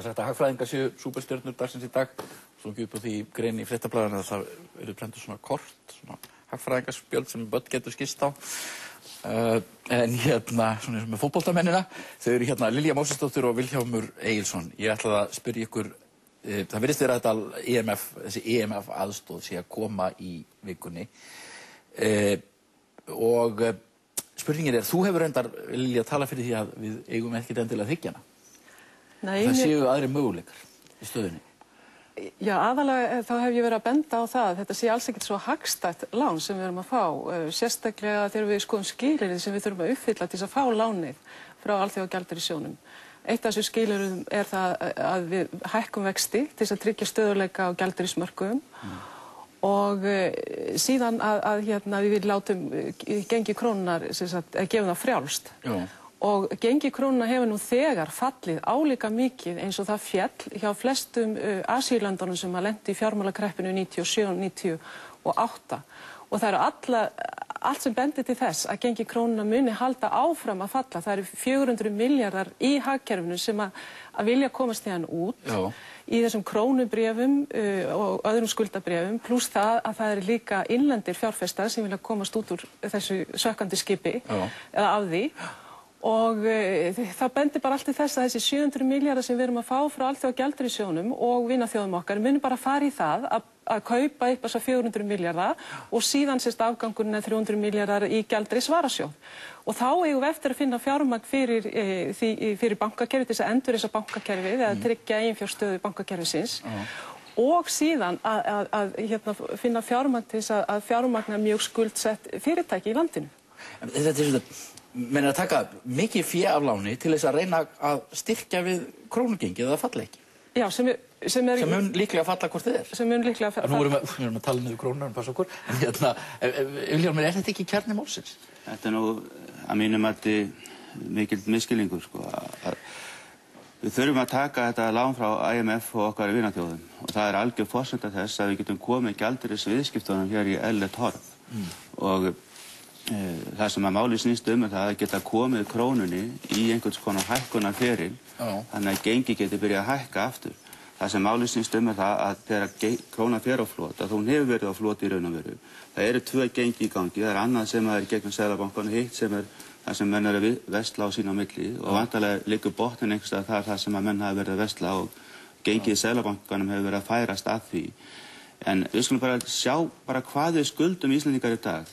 er sagt að hagfræðingar séu súperstjörnur dagsins í dag. Svo ekki upp á því grein í Fréttablaðinu að það eru prentuð svona kort, svona hagfræðingarspjöld sem börn getur skist á. En hérna, svona eins og með fótboltamennina, þau eru hérna Lilja Mósesdóttir og Vilhjálmur Egilsson. Ég ætlaði að spyrja ykkur, það virðist vera þetta þessi EMF aðstoð sé að koma í vikunni. Og spurningin er, þú hefur reyndar, Lilja, tala fyrir því að við eigum ekkert endilega að þiggja hana. Það séu aðrir möguleikar í stöðunni. Já, aðalega þá hef ég verið að benda á það að þetta sé alls ekkert svo hagstætt lán sem við erum að fá, sérstaklega þegar við skoðum skilyrði sem við þurfum að uppfylla til þess að fá lánið frá Alþjóðagjaldeyrissjóðnum. Eitt af þessu skilyrðum er það að við hækkum vexti til þess að tryggja stöðugleika á gjaldeyrismörkuðum og síðan að við látum gengi krónunnar gefum það frjálst. Já. Og gengi krónunnar hefur nú þegar fallið álíka mikið eins og það féll hjá flestum Asíulöndunum sem að lendi í fjármálakreppinu 97, 98. Og það eru allt sem bendir til þess að gengi krónunnar muni halda áfram að falla. Það eru 400 milljarðar í hagkerfinu sem að vilja komast hérna út. Já. Í þessum krónubréfum og öðrum skuldabréfum, pluss það að það eru líka innlendir fjárfestar sem vilja komast út úr þessu sökkandi skipi eða af því. Og það bendir bara allt til þess að þessi 700 milljarðar sem við erum að fá frá Alþjóðagjaldeyrissjóðnum og vinaþjóðum okkar muni bara fara í það að kaupa upp þessa 400 milljarða og síðan afgangurinn er 300 milljarðar í gjaldeyrisvarasjóð. Og þá eigum við eftir að finna fjármagn fyrir bankakerfið til þess að endurreisa bankakerfið eða tryggja eiginfjárstöðu bankakerfisins. Og síðan að finna fjármagn til þess að fjármagna mjög skuldsett fyrirtæki í landinu. Þetta er svona, menn að taka mikið fé af láni til þess að reyna að styrkja við krónugengið eða falla ekki. Já, sem mun líklega falla hvort þið er. Sem mun líklega falla. Nú erum að tala niður krónuna, passa okkur. En Vilhjálmur, er þetta ekki kjarni málsins? Þetta er nú að mínum mati mikill misskilningur, sko. Við þurfum að taka þetta lán frá IMF og okkar vinaþjóðum og það er algjör forsenda þess að við getum komið gjaldeyrisviðskiptunum hér í eðlilegt horf. Og það sem að máli snýst er það að geta komið krónunni í einhvers konar hækkunarferil þannig að gengi geti byrjað að hækka aftur. Það sem máli snýst er það að þegar krónan fer á flot, að hún hefur verið á flot í raun og veru. Það eru tvö gengi í gangi, það er annað sem er gegnum Seðlabankann og hitt sem er það sem menn eru að versla á sín á milli og vantarlega liggur botninn einhvers staðar, það er það sem að menn hafa verið að versla og gengið í Seðlabankanum hefur verið að færast að því. En við skulum bara sjá hvað við skuldum Íslendingar í dag.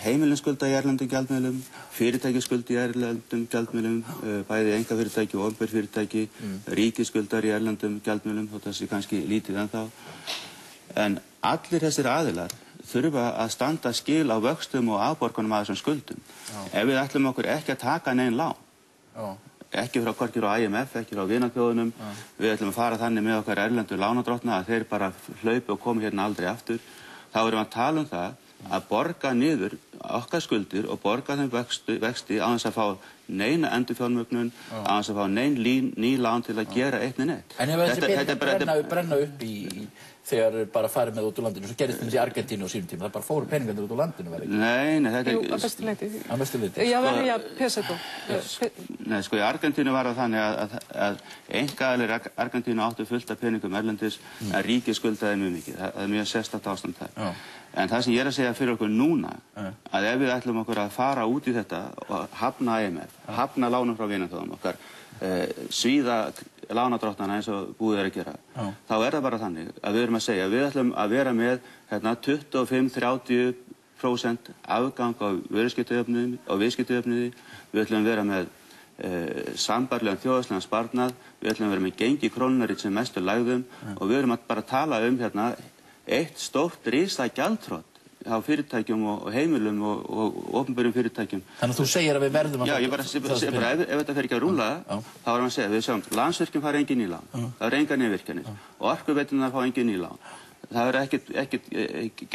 Heimilin skulda í erlendum gjaldmiðlum, fyrirtæki skulda í erlendum gjaldmiðlum, bæði einkafyrirtæki og opinber fyrirtæki, ríkið skuldar í erlendum gjaldmiðlum, þótt það sé kannski lítið ennþá. En allir þessir aðilar þurfa að standa skil á vöxtum og afborgunum af þessum skuldum. Ef við ætlum okkur ekki að taka nein lán, ekki frá hvorki frá IMF, ekki frá vinaþjóðunum, við ætlum að fara þannig með okkar erlendu lánadrottna að þeir bara hlaupi og komi hérna aldrei aftur, þá erum við að tala um það að borga niður okkar skuldir og borga þeim vexti á þess að fá neina endurfjármögnun, á þess að fá nein ný lán til að gera eitt né neitt. En ef þessi peningar brenna upp þegar bara farið með út úr landinu, svo gerist þessi í Argentínu á sínum tíma, það bara fóru peningarnir út úr landinu, vel ekki? Nei, þetta er... Jú, að mestu leyti. Að mestu leyti. Já, vel, já, pesetó. Nei, sko, í Argentínu var það þannig að einkaaðilar Argentínu áttu fullt af peningum erlendis, en ríkið skuldaði mjög mikið. Það er mjög sérstakt ástand þar. En það sem ég er að segja fyrir okkur núna, að ef við ætlum okkur að fara út í þetta og hafna IMF, hafna lánum frá vinaþjóðum okkar, svíða lánadrottnana eins og búið er að gera, þá er það bara þannig að við erum að segja að við ætlum að vera með 25–30% afgang á viðskiptajöfnuði, við ætlum að vera með sambarlegan þjóðhagslegan sparnað, við ætlum að vera með gengi krónunnar í sem mestu lægðum og við erum að bara tala um eitt stórt risa gjaldþrot á fyrirtækjum og heimilum og opinberum fyrirtækjum. Þannig að þú segir að við verðum að... Já, ég bara ef þetta fer ekki að rúlla, þá erum við að segja, við sjáum, Landsvirkjun fara engin ný lán, það eru engar nývirkjanir og Orkuveiturnar fá engin ný lán. Það er ekkert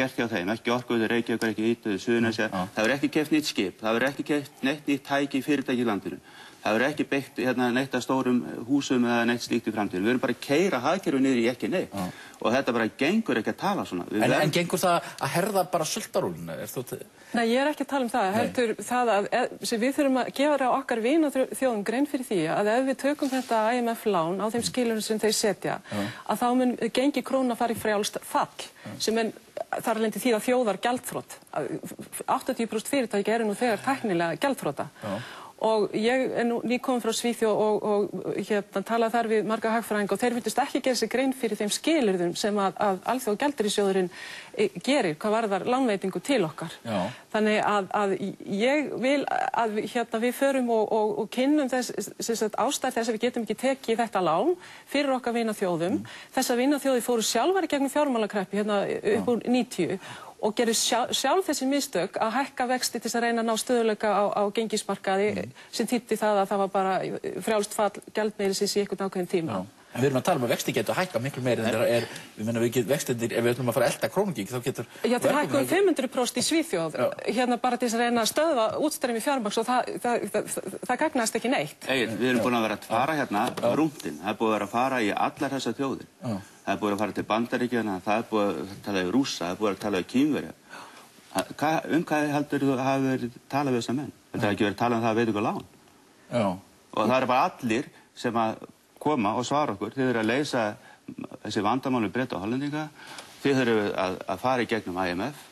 gert hjá þeim, ekki Orkuveitur, Reykjavíkur, ekki Hítu, Suðurnesja, það er ekki keypt nýtt skip, það er ekki keypt neitt nýtt tæki í fyrirtæki í landinu. Það verður ekki byggt neitt af stórum húsum eða neitt slíkt í framtíðinu. Við erum bara að keyra hagkerfið niður í ekki neitt. Og þetta bara gengur ekki að tala svona. En gengur það að herða bara sultarúluna? Nei, ég er ekki að tala um það. Heldur það sem við þurfum að gefa okkar vinaþjóðum grein fyrir því að ef við tökum þetta IMF-lán á þeim skilyrðum sem þeir setja, að þá mun gengi krónunnar fara í frjálst fall, sem þar af leiðandi þýða þjóðar gjaldþrot. 80% fyrirtæki eru nú þegar tæknilega gjaldþrota. Og ég er nú nýkomin frá Svíþjóð og talaði þar við marga hagfræðinga og þeir virtust ekki gera sér grein fyrir þeim skilyrðum sem að Alþjóðagjaldeyrissjóðurinn gerir hvað varðar lánveitingu til okkar. Þannig að ég vil að við förum og kynnum ástæður þess að við getum ekki tekið þetta lán fyrir okkar vinaþjóðum. Þessar vinaþjóðir fóru sjálfar í gegnum fjármálakreppu upp úr 90 og gerir sjálf þessi mistök að hækka vexti til þess að reyna að ná stöðuleika á gengismarkaði sem þýddi það að það var bara frjálst fall gjaldmiðilsins í einhvern ákveðinn tíma. En við erum að tala um að vexti getur hækka miklu meira en við menna vextinir, ef við ætlum að fara að elta krónugengi þá getur... Já, þeir hækkuðu 500% í Svíþjóð, bara til þess að reyna að stöðva útstreymi fjármagns og það gagnaðist ekki neitt. Við erum búin að vera að fara rúndinn, það er búin að vera að fara í allar þessar þjóðir. Það er búin að fara til Bandaríkjanna, það er búin að tala um Rússa, það er búin að tala um Kínverja. Hvað heldur þú hafi verið talað við þessa menn? Þetta er ekki verið talað um það að veita ykkur lán. Og það eru bara allir sem að koma og svara okkur. Þið eru að leysa þessi vandamál við Breta og Hollendinga. Þið eru að fara í gegnum IMF,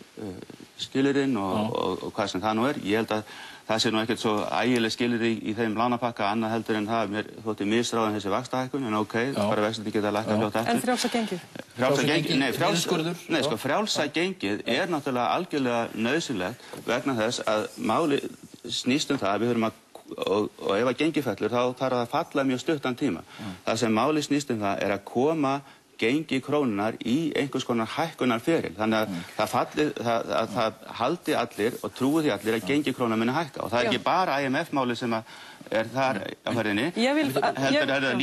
skilyrðin og hvað sem það nú er. Ég held að það sé nú ekkert svo ægileg skilyrði í þeim lánapakka annað heldur en það mér þótti misráðin þessi vaxtahækkun, en bara vexti geta lækkað fljótt eftir. En frjálsa gengið? Frjálsa gengið, frjálsa gengið er náttúrulega algjörlega nauðsynlegt vegna þess að máli snýst um það að við höfum að og ef að gengi fellur þá þarf það að falla mjög stuttan tíma. Það sem máli snýst um það er að koma gengi krónunar í einhvers konar hækkunarferil. Þannig að það haldi allir og trúi því allir að gengi krónunar muni hækka. Og það er ekki bara IMF-máli sem er þar á ferðinni. Heldur er það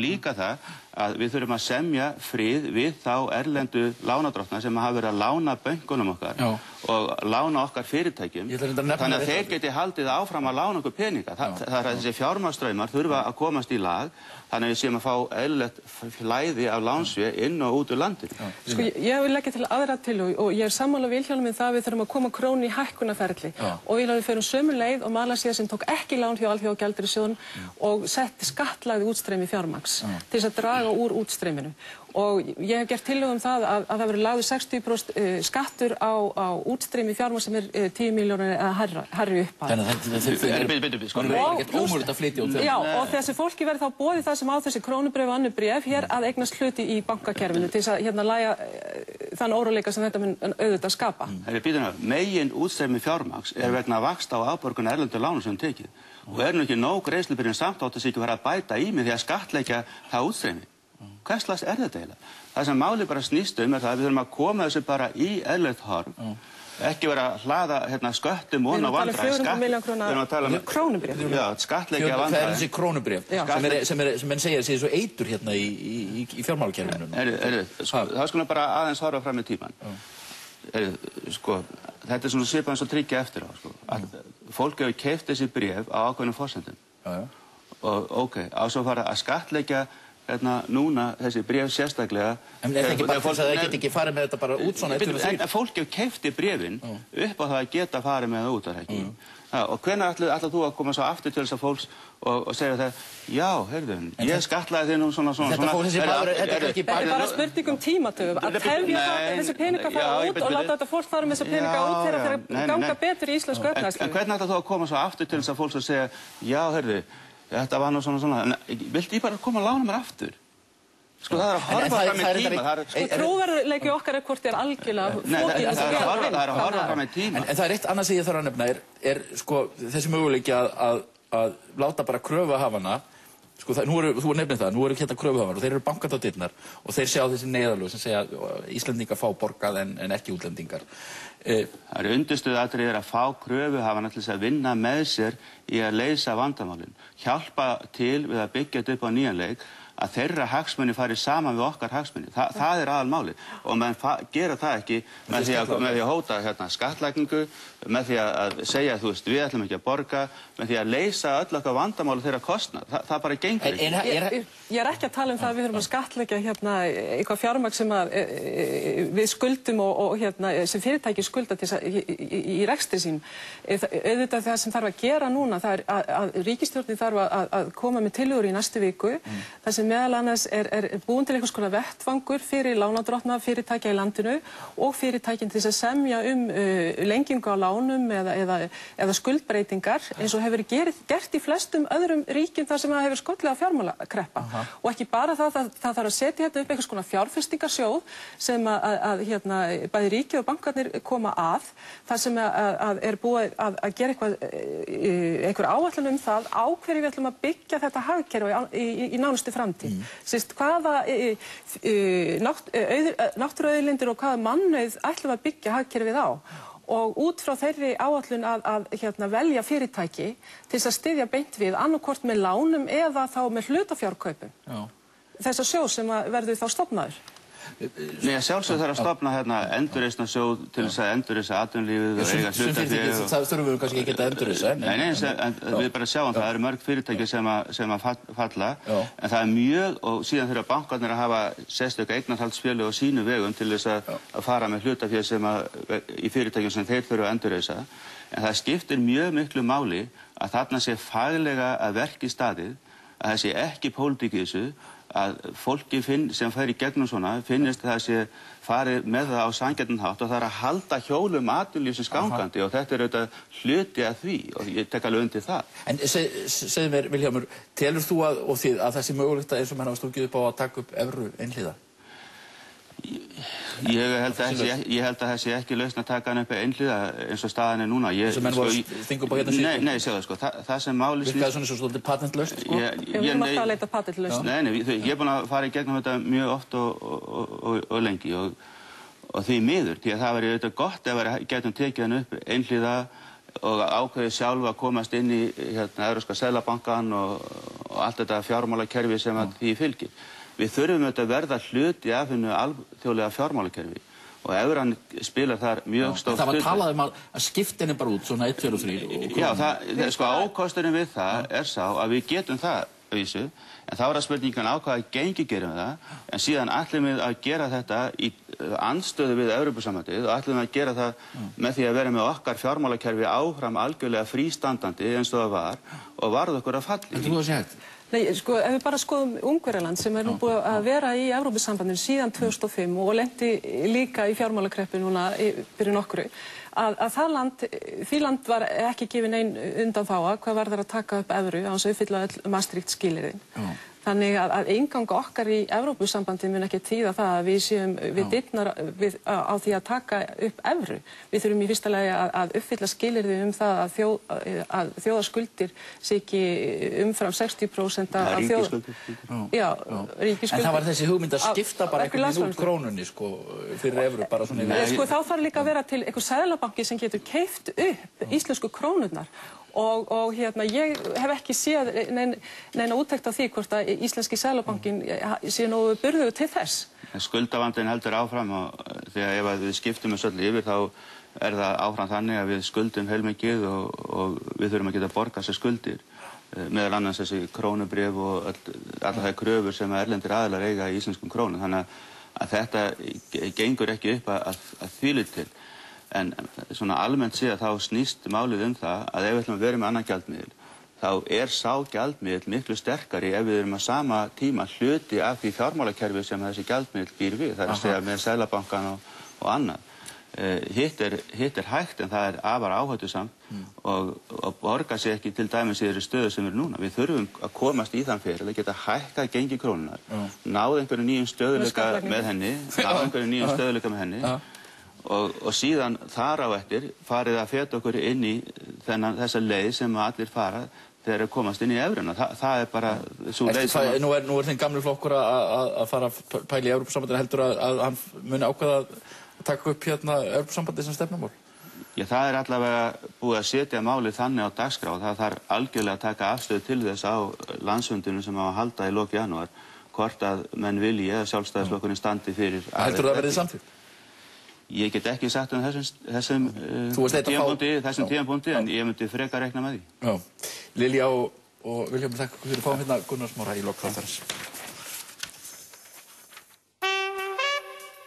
líka það að við þurfum að semja frið við þá erlendu lánadrottna sem hafa verið að lána bönkunum okkar og lána okkar fyrirtækjum. Þannig að þeir geti haldið áfram að lána okkur peninga. Það er að þessi fjármagnsstraumar þurfa að komast í lag þannig að við séum að fá eðlilegt flæði af lánsfé inn og út úr landinu. Sko, ég vil leggja til aðra tillögu og ég er sammála Vilhjálmi með það að við þurfum að koma krónu í hækkunarferli og við förum sömu leið og Malasía sem tók ekki lán hjá Alþjóðagjaldeyrissjóðnum og setti skattlagði útstreymi fjármagns til þess að draga úr útstreyminu. Og ég hef gert tillögu um það að það verður lagður 60% skattur á útstreymi fjármagns sem er 10 milljónir eða hærri upphæð. Þannig að það er ekkert ómögulegt að flytja út. Já, og þessi fólki verður þá boðið það sem á þessi krónubréf og annað bréf hér að eignast hluti í bankakerfinu til þess að lægja þann óróleika sem þetta mun auðvitað skapa. Megin útstreymi fjármagns er vegna vaxta á afborgun erlendu lánum sem tekið. Og er nú ekki nóg greiðslubyrðin samt átt að sig ekki vera að bæta í með því að skattleggja það útstreymi. Hvers slags er þetta eiginlega? Það sem máli bara snýst um er það að við þurfum að koma þessu bara í eðlilegt horf. Ekki vera að hlaða sköttum og vandræði. Við erum að tala um krónubréf. Já, skattleggja vandræði. Það er þessi krónubréf sem menn segja sé svo eitur hérna í fjármálakerfinu. Það skulum bara aðeins horfa fram í tímann. Þetta er svona svipað eins og tryggja eftir á. Fólk hefur keypt þessi bréf á ákveðnum forsendum. Og á svo fara að skattleggja núna þessi bréf sérstaklega. En er það ekki bara þess að það geti ekki farið með þetta bara út svona? En fólk hefur keypti bréfin upp á það að geta farið með það út, er ekki? Og hvenær ætlar þú að koma svo aftur til þess að fólks og segja það, já, heyrðu, ég skatlaði þig nú svona. Þetta er bara spurning um tímatöf, að tefja þessi peninga fara út og láta þetta fólk fara með þessi peninga út þegar þeir ganga betur í íslensku efnahagslífi. En hvernig ætlar þú að koma svo aftur til þess að fólks að segja, já, heyrðu, þetta var nú svona, en viltu ég bara koma að lána mér aftur? Sko það er að horfa fram í tíma. Sko trúverðuleiki okkar er hvort er algjörlega fókin. Það er að horfa fram í tíma. En það er eitt annað sem ég þarf að nefna er sko þessi möguleiki að láta bara kröfuhafana, sko þú er nefnið það, nú eru hérna kröfuhafar og þeir eru bankandi á dyrnar og þeir sjá þessi neyðarlög sem segja Íslendingar fá borgað en ekki útlendingar. Það eru undirstöðuatriðir að fá kröfuhafana til þess að vinna með sér í að leysa vandamálin. Hjálpa til við að byggja þetta upp á nýjan leik. að þeirra hagsmuni fari saman við okkar hagsmuni. Það er aðalmáli og menn gera það ekki með því að hóta skattlagningu, með því að segja, þú veist, við ætlum ekki að borga, með því að leysa öll okkar vandamáli þeirra kostnað. Það bara gengur ekki. Ég er ekki að tala um það að við þurfum að skattleggja eitthvað fjármagn sem við skuldum og sem fyrirtæki skulda í rekstri sín. Auðvitað það sem þarf að gera núna, það er að ríkisstjórnin þarf að koma með tillögur í næstu viku, þar sem meðal annars er búin til einhvers konar vettvangur fyrir lánardrottna fyrirtækja í landinu og fyrirtækin til þess að semja lengingu á lánum eða skuldbreytingar eins og hefur gert í flestum öðrum ríkjum þar sem það hefur skollið á fjármálakreppa. Og ekki bara það þarf að setja upp einhvers konar fjárfestingarsjóð sem bæði ríkið og bankarnir koma að, þar sem er búið að gera einhver áætlun um það á hverju við ætlum að byggja þetta hagkerfi í nánustu framtíð. Hvaða náttúruauðlindir og hvaða mannauð ætlum að byggja hagkerfið á. Og út frá þeirri áætlun að velja fyrirtæki til þess að styðja beint við annarkvort með lánum eða þá með hlutafjárkaupum. Þessa sjóð sem verður þá stofnaður. Nei, sjálfsögðu þarf að stofna endurreisnarsjóð til þess að endurreisa atvinnulífið og eiga hlutafé. Það þurfum við kannski ekki að endurreisa. Nei, við bara sjáum það eru mörg fyrirtæki sem að falla, en það er mjög, og síðan þurfa bankarnir að hafa sérstök eignarhaldsfélög á sínu vegum til þess að fara með hlutafé í fyrirtækjum sem þeir þurfa að endurreisa. En það skiptir mjög miklu máli að þarna sé faglega að verki staðið, að það sé ekki pólitík í þessu, að fólki sem fer í gegnum svona finnist það sé farið með það á sanngjarnan hátt og það er að halda hjólum atvinnulífsins gangandi og þetta er auðvitað hluti af því og ég tek alveg undir það. En segðu mér, Vilhjálmur, telur þú að það sé mögulegt eins og menn hafa stungið upp á að taka upp evru einhliða? Ég held að það sé ekki lausn að taka hann upp einhliða eins og staðan er núna. Eins og menn voru að stinga upp á hérna síðan? Nei, sjáðu sko, það sem máli snýst... Virkaði svona svolítið patentlaust, sko? Við erum alltaf að leita patentlaust. Nei, ég er búin að fara í gegnum þetta mjög oft og lengi og því miður, því að það væri auðvitað gott ef við getum tekið hann upp einhliða og ákveðið sjálf að komast inn í Evrópska seðlabankann og allt þetta fjármálakerfi sem því fylgir. Við þurfum auðvitað að verða hluti af hennu alþjóðlega fjármálakerfi og evran spilar þar mjög stórt hlutverk. Það var talað um að skipta henni bara út, svona 1, 2 og 3. Já, sko ákosturinn við það er sá að við getum það að vísu, en þá er það spurningan á hvaða gengi gerum við það, en síðan ætlum við að gera þetta í andstöðu við Evrópusambandið og ætlum við að gera það með því að vera með okkar fjármálakerfi áfram algjörlega frístandandi eins og það var og varð okkur að falli. En þú að segja þetta? Nei, sko, ef við bara skoðum Ungverjaland sem er nú búið að vera í Evrópusambandinu síðan 2005 og lendi líka í fjármálakreppu núna fyrir nokkru, að því land var ekki gefin ein undanþága hvað varðar að taka upp evru án þess að uppfylla öll Maastricht skilyrðin. Þannig að innganga okkar í Evrópusambandið mun ekki þýða það að við séum við dyrnar á því að taka upp evru. Við þurfum í fyrsta lagi að uppfylla skilyrði það að þjóðarskuldir sé ekki umfram 60% af ríkisskuldir. Já, ríkisskuldir. En það var þessi hugmynd að skipta bara einhvern veginn út krónunni, sko, fyrir evru bara svona yfir. Sko, þá þarf líka að vera til einhver seðlabanki sem getur keypt upp íslensku krónurnar. Og ég hef ekki séð neina úttekt á því hvort að íslenski seðlabankinn sé nógu burðugur til þess. Skuldavandinn heldur áfram og þegar ef við skiptum þessu öllu yfir þá er það áfram þannig að við skuldum heilmikið og við þurfum að geta borgað sér skuldir. Meðal annars þessi krónubréf og allar þær kröfur sem erlendir aðilar eiga í íslenskum krónum. Þannig að þetta gengur ekki upp að þvílu til. En svona almennt séð þá snýst málið það að ef við ætlum að vera með annan gjaldmiðil þá er sá gjaldmiðil miklu sterkari ef við erum að sama tíma hluti af því fjármálakerfi sem þessi gjaldmiðil býr við. Það er að segja með Seðlabankann og annað. Hitt er hægt en það er afar áhættusamt og borgar sig ekki til dæmis í þeirri stöðu sem er núna. Við þurfum að komast í þann feril að geta hækkað gengi krónunnar, náð einhverju nýjum stöðuleika með henni, og síðan þar á eftir farið að feta okkur inn í þessa leið sem allir fara þegar að komast inn í evruna. Það er bara svo leið sem Nú er þinn gamli flokkur að fara að pæla í Evrópusambandinu, heldur að hann muni ákveða að taka upp Evrópusambandið sem stefnumál? Já, það er allavega búið að setja málið þannig á dagskrá. Það þarf algjörlega að taka afstöðu til þess á landsfundinu sem á að halda í lok janúar hvort að menn vilji eða Sjálfstæðisflokkurinn standi fyrir Heldurðu að það verði samþykkt? Ég get ekki sagt um þessum tímapunkti, en ég myndi frekar reikna með því. Já. Lilja og Vilhjálmur, þakka ykkur fyrir að fá hérna Gunnar Smára í lok þáttarins.